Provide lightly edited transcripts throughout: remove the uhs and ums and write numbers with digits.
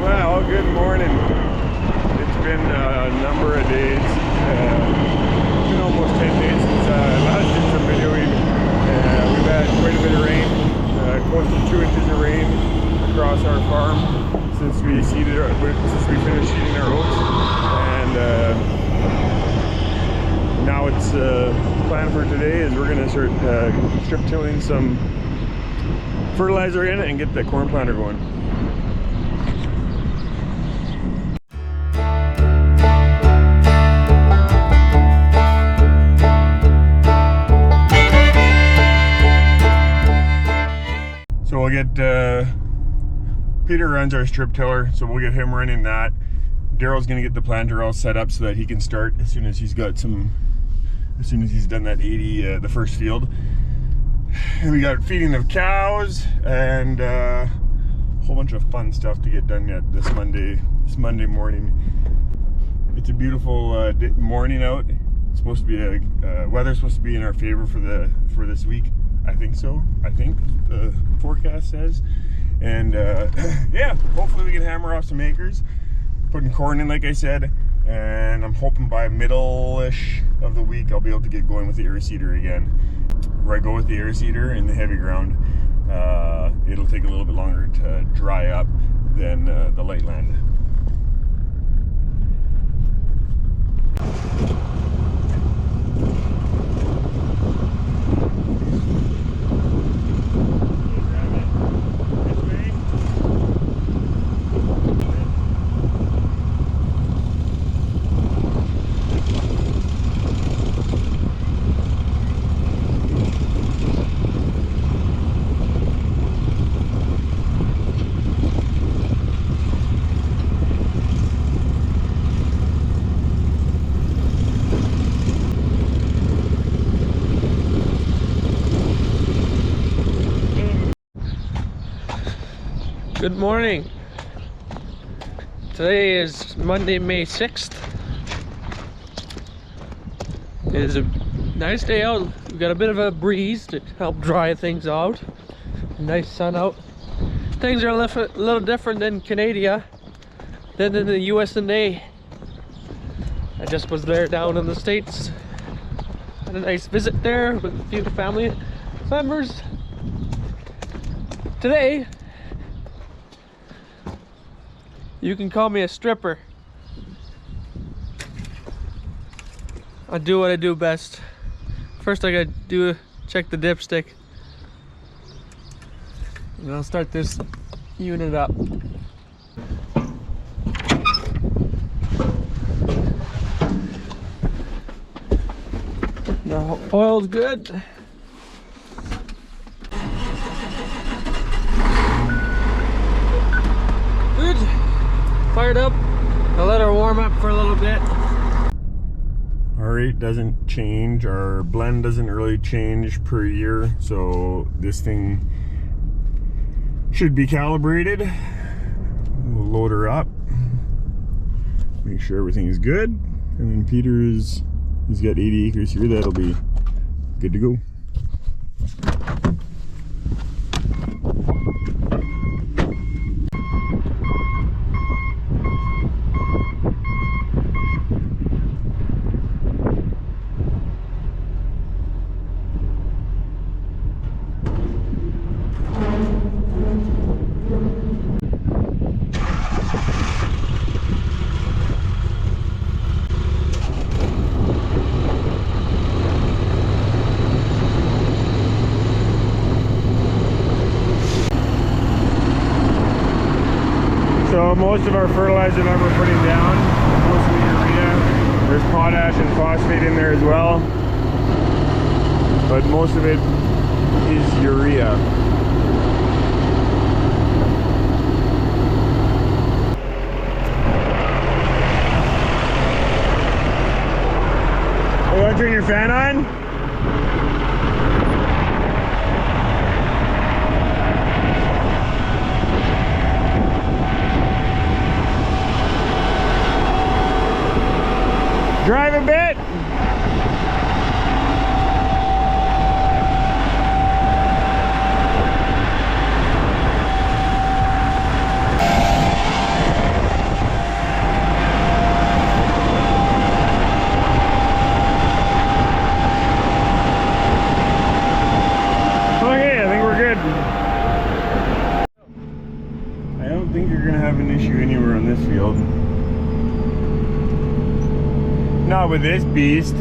Well, good morning. It's been a number of days. It's been almost 10 days since I last did some videoing. We've had quite a bit of rain, close to 2 inches of rain across our farm since we finished seeding our oats. And now it's plan for today is we're going to start strip tilling some fertilizer in it and get the corn planter going. So we'll get Peter runs our strip tiller, so we'll get him running that. Daryl's gonna get the planter all set up so that he can start as soon as he's done that 80 the first field. And we got feeding of cows and a whole bunch of fun stuff to get done yet this Monday morning. It's a beautiful morning out. It's supposed to be weather's supposed to be in our favor for this week. I think so. I think the forecast says. And yeah, hopefully we can hammer off some acres, putting corn in like I said, and I'm hoping by middle-ish of the week I'll be able to get going with the air seeder again. Where I go with the air seeder in the heavy ground, it'll take a little bit longer to dry up than the light land. Good morning. Today is Monday, May 6th. It is a nice day out. We've got a bit of a breeze to help dry things out. Nice sun out. Things are a little different in Canada than in the USA. I just was there down in the States. Had a nice visit there with a few family members. Today, you can call me a stripper. I do what I do best. First I gotta check the dipstick. And I'll start this unit up. The oil's good. Good. Fired up. I'll let her warm up for a little bit. Our rate doesn't change, our blend doesn't really change per year, so this thing should be calibrated. We'll load her up, make sure everything is good, and then he's got 80 acres here, that'll be good to go. So most of our fertilizer that we're putting down is mostly urea. There's potash and phosphate in there as well, but most of it is urea. You want to turn your fan on? Drive a bit. issue anywhere on this field. Not with this beast.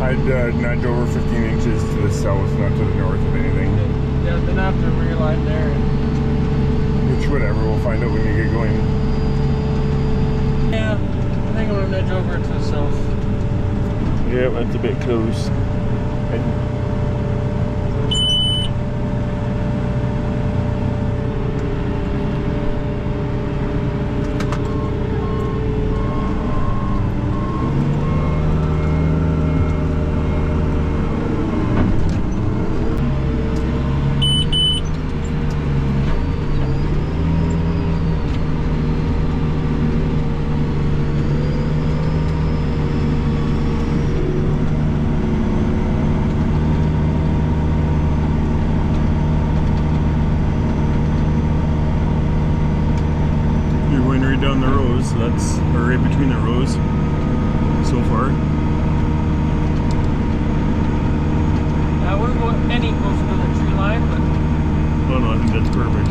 I'd nudge over 15 inches to the south, not to the north of anything. Yeah, then after reline there. Which, whatever, we'll find out when you get going. Yeah, I think I'm gonna nudge over to the south. Yeah, that's a bit close. Down the rows, so that's right between the rows so far. I wouldn't go any closer to the tree line, but Oh no, I think that's perfect.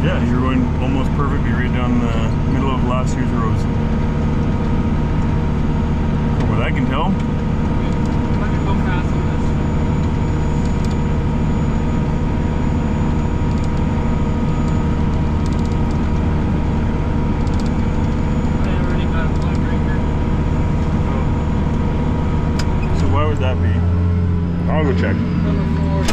Yeah, you're going almost perfectly right down the middle of last year's rows. From what I can tell. I'm gonna go fast on this. I already got a plug right here. So why would that be? I'll go check. Number 4.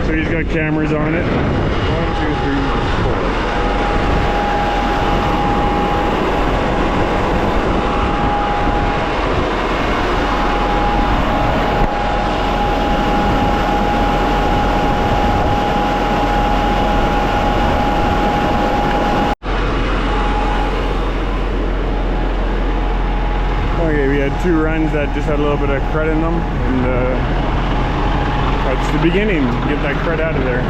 So he's got cameras on it. 1, 2, 3, 4. Okay, we had 2 runs that just had a little bit of crud in them, and that's the beginning. Get that crud out of there.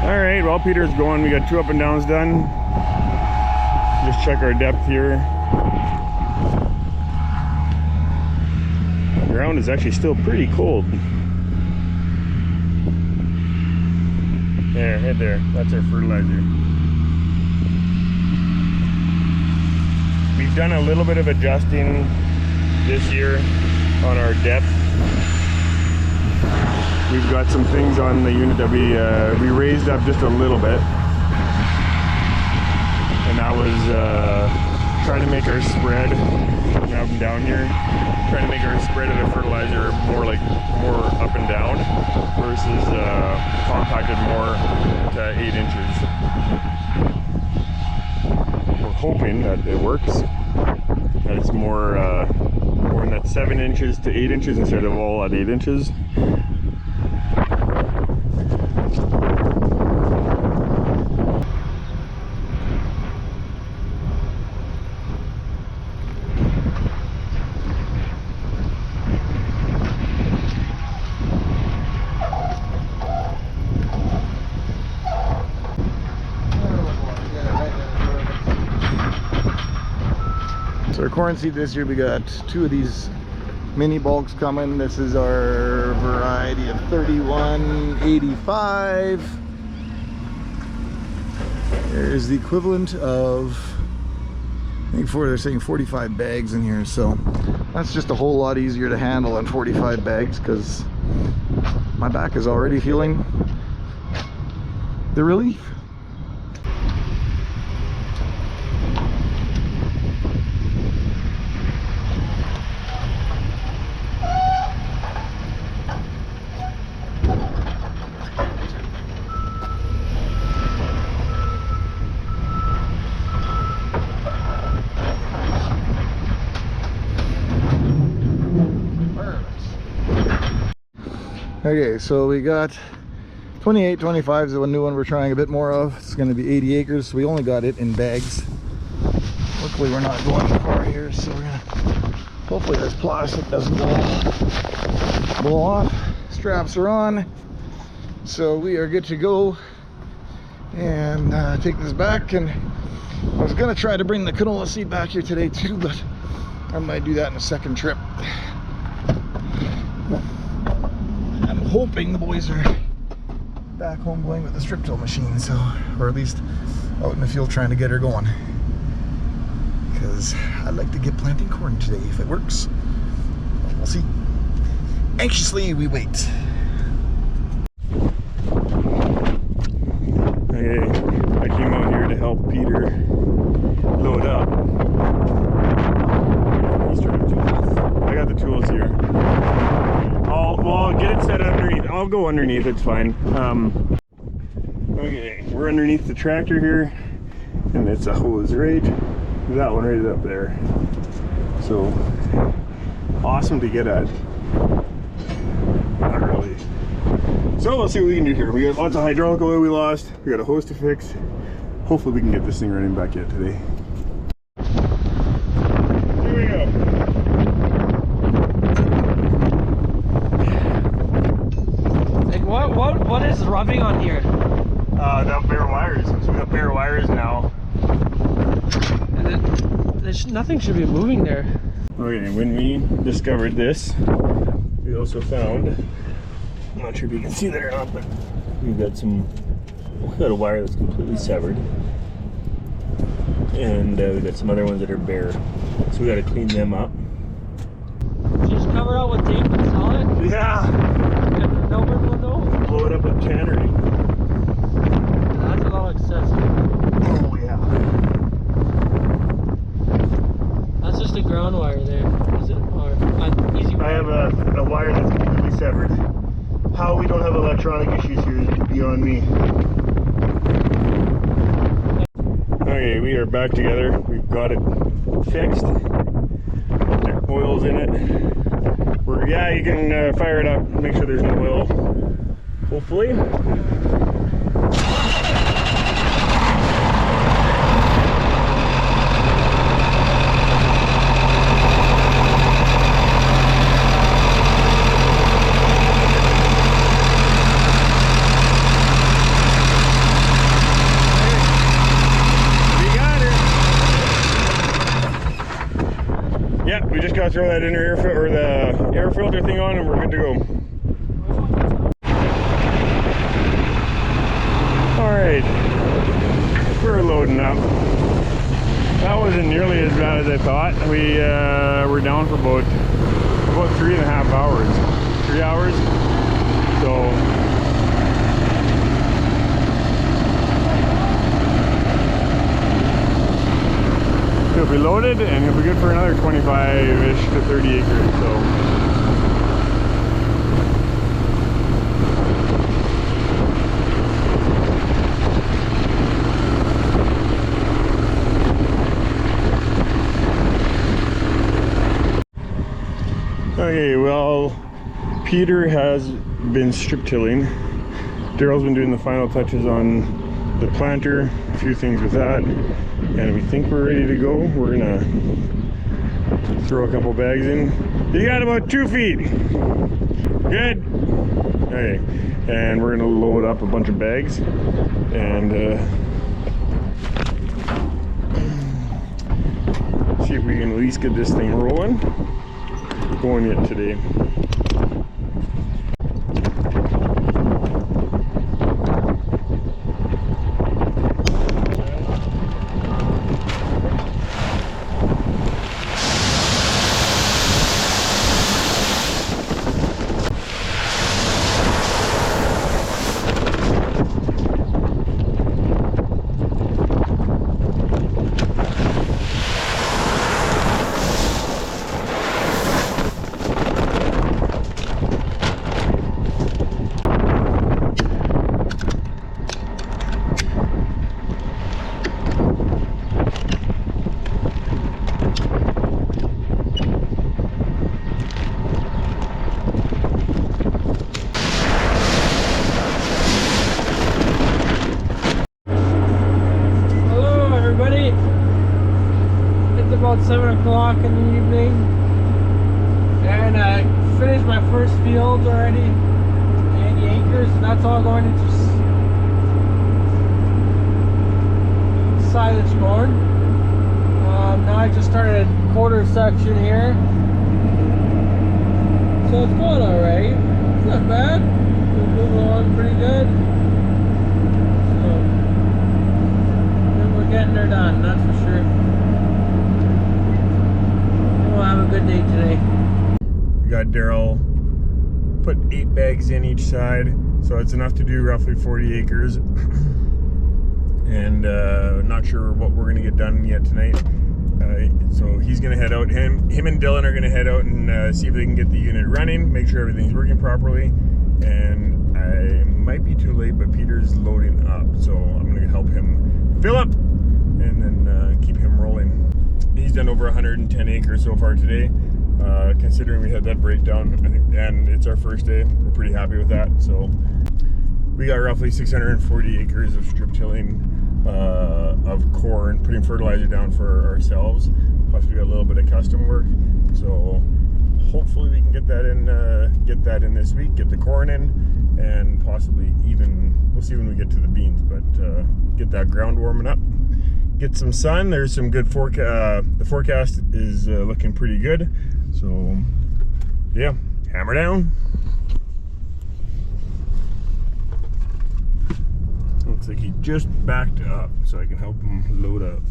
Alright, while Peter's going, we got 2 up and downs done. Just check our depth here. The ground is actually still pretty cold. There, head there. That's our fertilizer. We've done a little bit of adjusting this year on our depth. We've got some things on the unit that we raised up just a little bit, and that was trying to make our spread up and down here, trying to make our spread of the fertilizer more up and down versus compacted more to 8 inches. We're hoping that it works, that it's more in that 7 inches to 8 inches instead of all at 8 inches. So our corn seed this year, we got 2 of these mini bulks coming. This is our variety of 3185. There's the equivalent of, I think they're saying 45 bags in here, so that's just a whole lot easier to handle than 45 bags because my back is already feeling the relief. Okay, so we got 28, 25 is the new one we're trying a bit more of. It's going to be 80 acres. So we only got it in bags. Luckily we're not going far here, so we're gonna, hopefully this plastic doesn't blow off. Straps are on, so we are good to go. And take this back, and I was gonna try to bring the canola seed back here today too, but I might do that in a second trip. I'm hoping the boys are back home playing with the strip till machine, so, or at least out in the field trying to get her going, because I'd like to get planting corn today if it works. We'll see. Anxiously we wait. Okay, I came out here to help Peter load up. He's trying to. I got the tools here. I'll get it set underneath. I'll go underneath, it's fine. Okay, we're underneath the tractor here, and it's a hose right, that one right up there. So, awesome to get at. Not really. So we'll see what we can do here. We got lots of hydraulic oil we lost. We got a hose to fix. Hopefully we can get this thing running back yet today. Here we go. Like what is rubbing on here? The bare wires. So we got bare wires now. And nothing should be moving there. Okay, when we discovered this, we also found, I'm not sure if you can see that or not, but we've got a wire that's completely severed. And we've got some other ones that are bare. So we got to clean them up. Just cover it out with tape and solid? Yeah! And nobody will know? Blow it up with tannery. That's a little excessive. Oh yeah. That's just a ground wire there, is it? Or an easy wire? I have a wire that's completely severed. How we don't have electronic issues here is beyond me. Okay, we are back together. We've got it fixed. The oil's in it. Yeah, you can fire it up, make sure there's no oil. Hopefully. Yeah, we just gotta throw that inner air filter, or the air filter thing on, and we're good to go. Alright, we're loading up. That wasn't nearly as bad as I thought. We were down for about 3.5 hours. 3 hours. So it'll be loaded and it'll be good for another 25-ish to 30 acres. So okay, well, Peter has been strip tilling. Daryl's been doing the final touches on the planter, a few things with that, and we think we're ready to go. We're gonna throw a couple bags in. You got about 2 feet. Good. Okay, and we're gonna load up a bunch of bags and see if we can at least get this thing rolling. Going yet today. 7 o'clock in the evening, and I finished my first field already, 80 acres, and that's all going into silage corn. Now I just started a quarter section here, so it's going alright. It's not bad. We're moving along pretty good. So we're getting her done, that's for sure. We'll have a good day today. We got Daryl put 8 bags in each side, so it's enough to do roughly 40 acres. And not sure what we're gonna get done yet tonight. So he's gonna head out. Him and Dylan are gonna head out and see if they can get the unit running, make sure everything's working properly. And I might be too late, but Peter's loading up, so I'm gonna help him fill up and then keep him rolling. He's done over 110 acres so far today. Considering we had that breakdown, I think, and it's our first day, we're pretty happy with that. So we got roughly 640 acres of strip tilling of corn, putting fertilizer down for ourselves. Plus we got a little bit of custom work. So hopefully we can get that in this week, get the corn in, and possibly even, we'll see when we get to the beans, but get that ground warming up. Get some sun. There's some good forecast. The forecast is looking pretty good. So yeah, hammer down. Looks like he just backed up, so I can help him load up.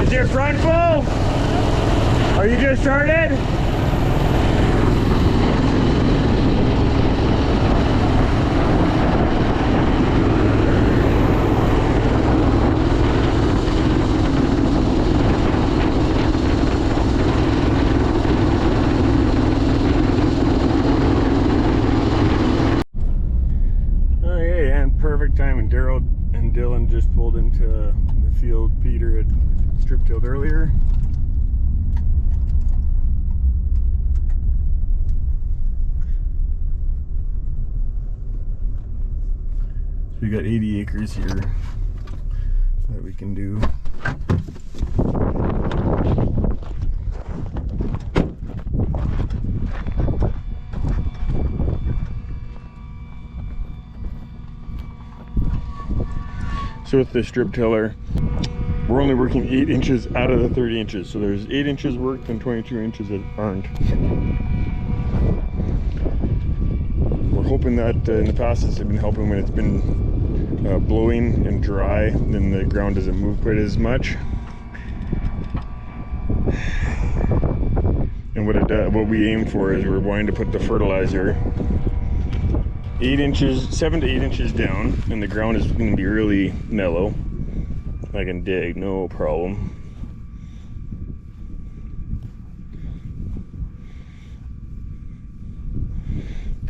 Is your front full? Are you just started? Okay, and perfect timing. Daryl and Dylan just pulled into the field Peter had strip tilled earlier. So we got 80 acres here that we can do. So with the strip tiller, we're only working 8 inches out of the 30 inches. So there's 8 inches worked and 22 inches that aren't. We're hoping that in the past it's been helping when it's been blowing and dry, then the ground doesn't move quite as much. And what we aim for is we're wanting to put the fertilizer 7 to 8 inches down, and the ground is going to be really mellow. I can dig, no problem.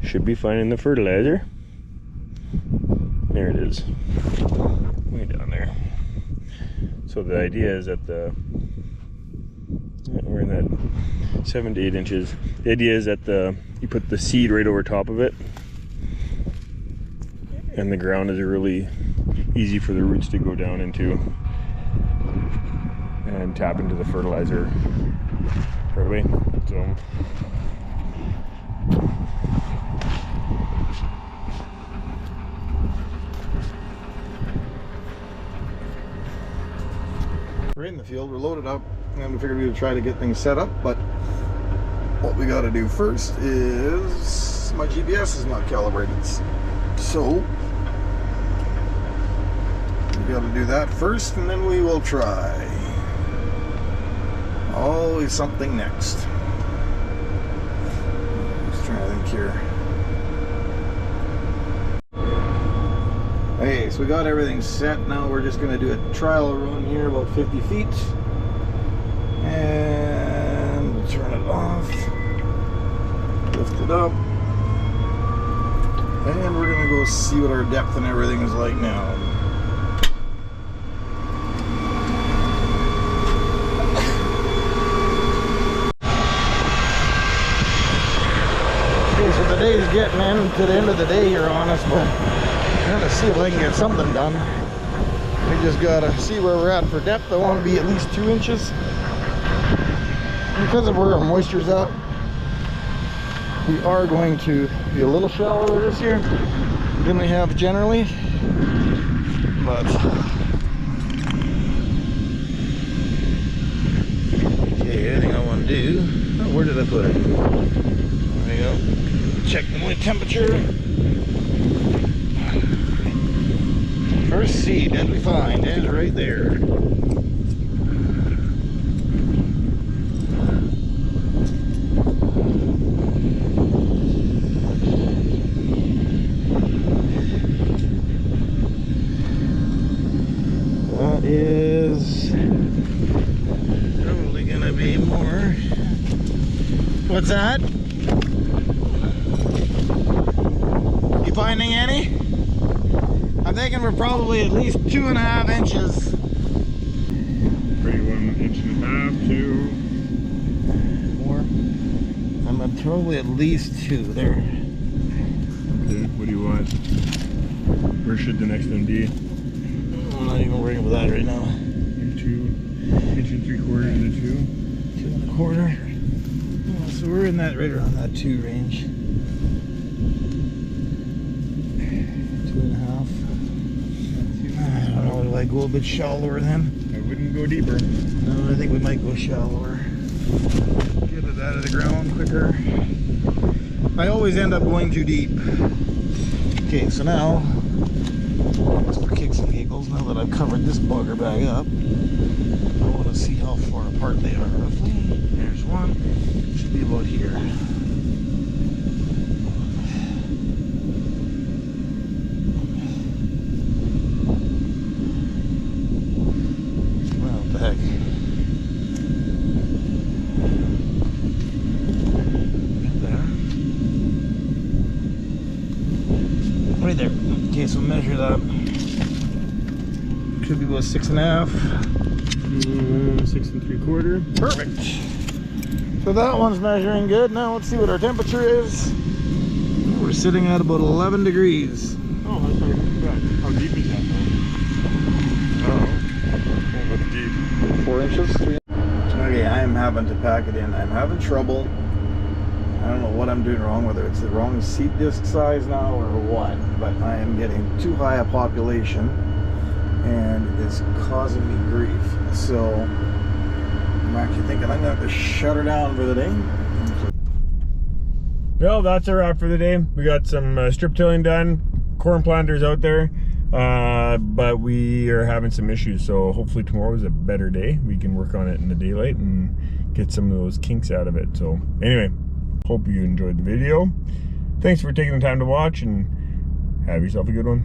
Should be finding the fertilizer. There it is, way down there. So the idea is that we're in that 7 to 8 inches. The idea is that you put the seed right over top of it, and the ground is really easy for the roots to go down into and tap into the fertilizer right away. So We're in the field, we're loaded up, and we figured we would try to get things set up, but what we got to do first is my GPS is not calibrated, so we got to do that first, and then we will try. Always something next. Just trying to think here. Okay, so we got everything set. Now we're just going to do a trial run here, about 50 feet. And we'll turn it off. Lift it up. And we're going to go see what our depth and everything is like now. So the day's getting in to the end of the day here on us, but I'm gonna see if I can get something done. We just gotta see where we're at for depth. I want to be at least 2 inches because of where our moisture's at. We are going to be a little shallower this year than we have generally, but okay, everything I want to do. Oh, where did I put it? There we go. Check the wind temperature. First seed that we find is right there. That is probably gonna be more. What's that? You finding any? I'm thinking we're probably at least 2.5 inches. Pretty 1.5 inches, 2. More. I'm probably at least 2 there. Okay, what do you want? Where should the next one be? I'm not even worrying about that right now. 2.75 inches to 2. 2.25. Oh, so we're in that right around that 2 range. 2.5. I don't know, do I go a bit shallower then? I wouldn't go deeper. No, I think we might go shallower. Get it out of the ground quicker. I always end up going too deep. Okay, so now, just for kicks and giggles, now that I've covered this bugger bag up, I want to see how far apart they are roughly. There's one. Should be about here. Well, what the heck? Right there. Okay, so measure that. Should be about 6.5. 6 3/4. Perfect. So that one's measuring good. Now let's see what our temperature is. We're sitting at about 11 degrees. Oh, that's not too bad. How deep is that though? Oh, that's deep. 4 inches? 3 inches? Okay, I am having to pack it in. I'm having trouble. I don't know what I'm doing wrong, whether it's the wrong seat disc size now or what, but I am getting too high a population and it's causing me grief. So I'm actually thinking I'm going to have to shut her down for the day. Well, that's a wrap for the day. We got some strip tilling done, corn planters out there, but we are having some issues. So hopefully tomorrow is a better day. We can work on it in the daylight and get some of those kinks out of it. So anyway, hope you enjoyed the video. Thanks for taking the time to watch and have yourself a good one.